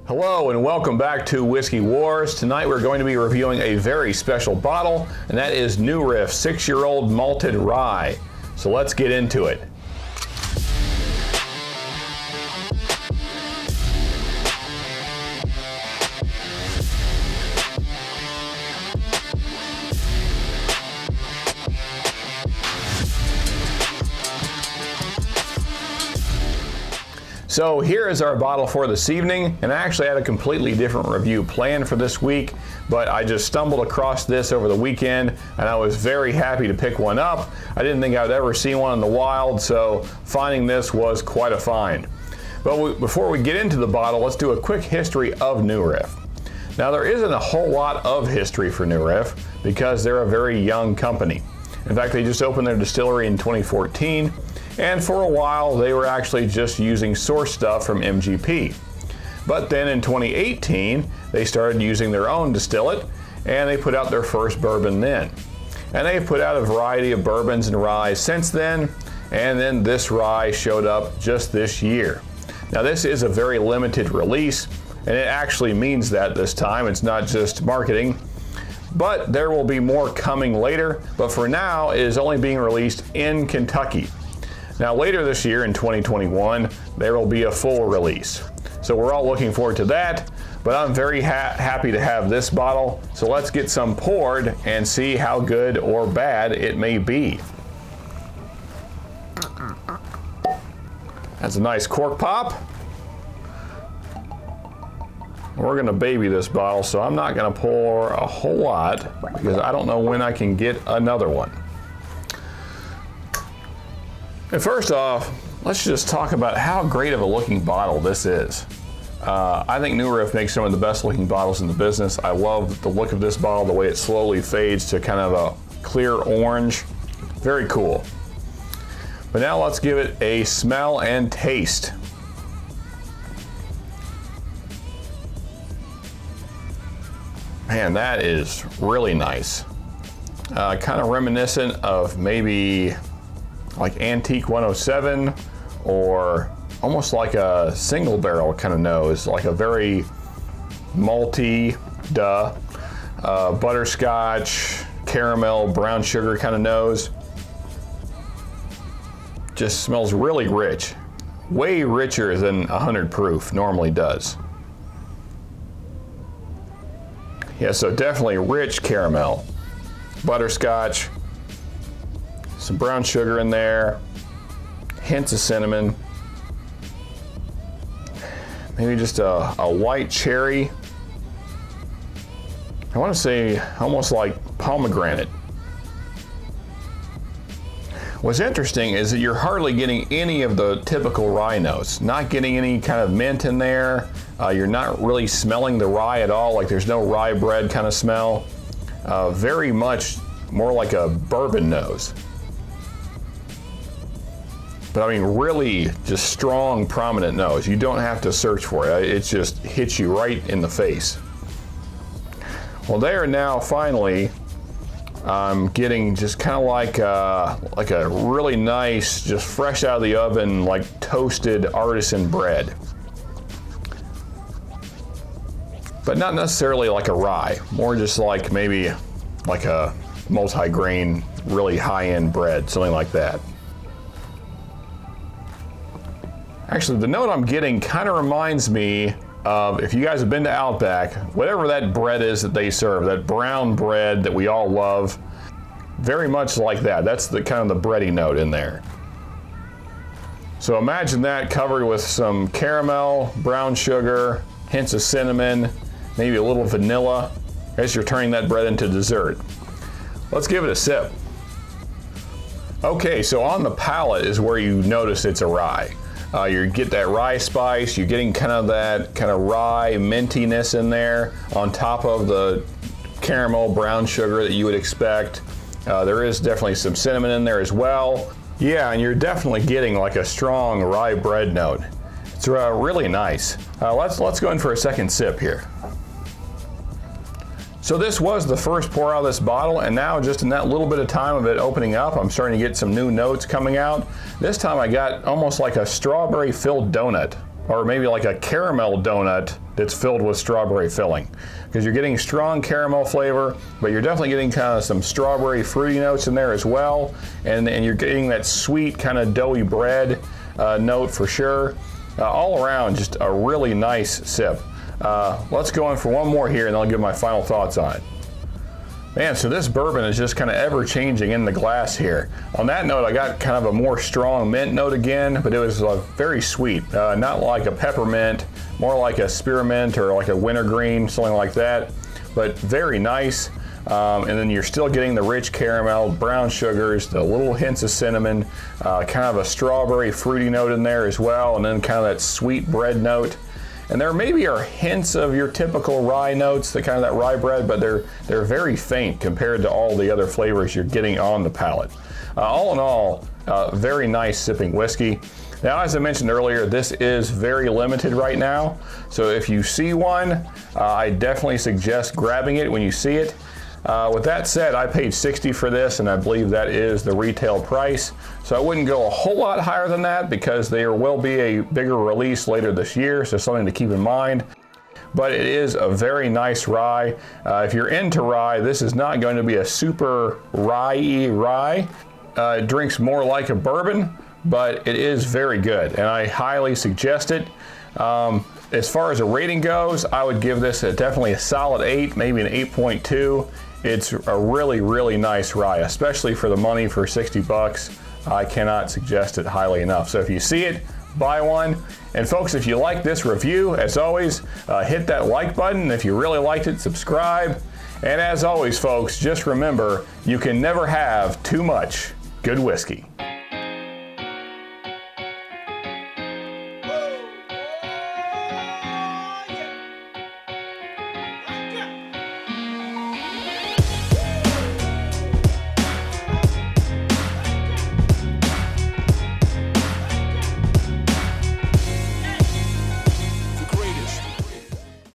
Hello and welcome back to Whiskey Wars. Tonight we're going to be reviewing a very special bottle, and that is New Riff 6-year-old Malted Rye. So let's get into it. So here is our bottle for this evening, and I actually had a completely different review planned for this week, but I just stumbled across this over the weekend and I was very happy to pick one up. I didn't think I'd ever seen one in the wild, so finding this was quite a find. But before we get into the bottle, let's do a quick history of New Riff. Now there isn't a whole lot of history for New Riff because they're a very young company. In fact, they just opened their distillery in 2014. And for a while, they were actually just using source stuff from MGP. But then in 2018, they started using their own distillate, and they put out their first bourbon then. And they've put out a variety of bourbons and ryes since then, and then this rye showed up just this year. Now this is a very limited release, and it actually means that this time. It's not just marketing, but there will be more coming later. But for now, it is only being released in Kentucky. Now later this year in 2021, there will be a full release. So we're all looking forward to that, but I'm very happy to have this bottle. So let's get some poured and see how good or bad it may be. That's a nice cork pop. We're gonna baby this bottle, so I'm not gonna pour a whole lot because I don't know when I can get another one. And first off, let's just talk about how great of a looking bottle this is. I think New Riff makes some of the best looking bottles in the business. I love the look of this bottle, the way it slowly fades to kind of a clear orange. Very cool. But now let's give it a smell and taste. Man, that is really nice. Kind of reminiscent of maybe like Antique 107, or almost like a single barrel kind of nose, like a very malty, butterscotch, caramel, brown sugar kind of nose. Just smells really rich, way richer than 100 proof normally does. Yeah, so definitely rich caramel, butterscotch, some brown sugar in there, hints of cinnamon, maybe just a white cherry. I want to say almost like pomegranate. What's interesting is that you're hardly getting any of the typical rye notes, not getting any kind of mint in there. You're not really smelling the rye at all, like there's no rye bread kind of smell. Very much more like a bourbon nose. But I mean, really just strong, prominent nose. You don't have to search for it. It just hits you right in the face. Well, they are now finally getting just kind of like a really nice, just fresh out of the oven, like toasted artisan bread. But not necessarily like a rye, more just like maybe like a multi-grain, really high-end bread, something like that. Actually, the note I'm getting kind of reminds me of, if you guys have been to Outback, whatever that bread is that they serve, that brown bread that we all love, very much like that. That's the kind of the bready note in there. So imagine that covered with some caramel, brown sugar, hints of cinnamon, maybe a little vanilla. I guess you're turning that bread into dessert. Let's give it a sip. Okay, so on the palate is where you notice it's a rye. You get that rye spice, you're getting kind of that kind of rye mintiness in there on top of the caramel brown sugar that you would expect. There is definitely some cinnamon in there as well. Yeah, and you're definitely getting like a strong rye bread note. It's really nice. Let's go in for a second sip here. So this was the first pour out of this bottle, and now just in that little bit of time of it opening up, I'm starting to get some new notes coming out. This time I got almost like a strawberry filled donut. or maybe like a caramel donut that's filled with strawberry filling. Because you're getting strong caramel flavor, but you're definitely getting kind of some strawberry fruity notes in there as well. And you're getting that sweet kind of doughy bread note for sure. All around, just a really nice sip. Let's go in for one more here and I'll give my final thoughts on it. Man, so this bourbon is just kind of ever changing in the glass here. On that note, I got kind of a more strong mint note again, but it was very sweet. Not like a peppermint, more like a spearmint or like a wintergreen, something like that, but very nice. And then you're still getting the rich caramel, brown sugars, the little hints of cinnamon, kind of a strawberry fruity note in there as well, and then kind of that sweet bread note. And there maybe are hints of your typical rye notes, the kind of that rye bread, but they're very faint compared to all the other flavors you're getting on the palate. All in all, very nice sipping whiskey. Now, as I mentioned earlier, this is very limited right now. So if you see one, I definitely suggest grabbing it when you see it. With that said, I paid $60 for this, and I believe that is the retail price. So I wouldn't go a whole lot higher than that because there will be a bigger release later this year, so something to keep in mind. But it is a very nice rye. If you're into rye, this is not going to be a super rye-y rye. It drinks more like a bourbon, but it is very good, and I highly suggest it. As far as a rating goes, I would give this definitely a solid 8, maybe an 8.2. It's a really, really nice rye, especially for the money for 60 bucks. I cannot suggest it highly enough. So if you see it, buy one. And folks, if you like this review, as always, hit that like button. If you really liked it, subscribe. And as always, folks, just remember, you can never have too much good whiskey.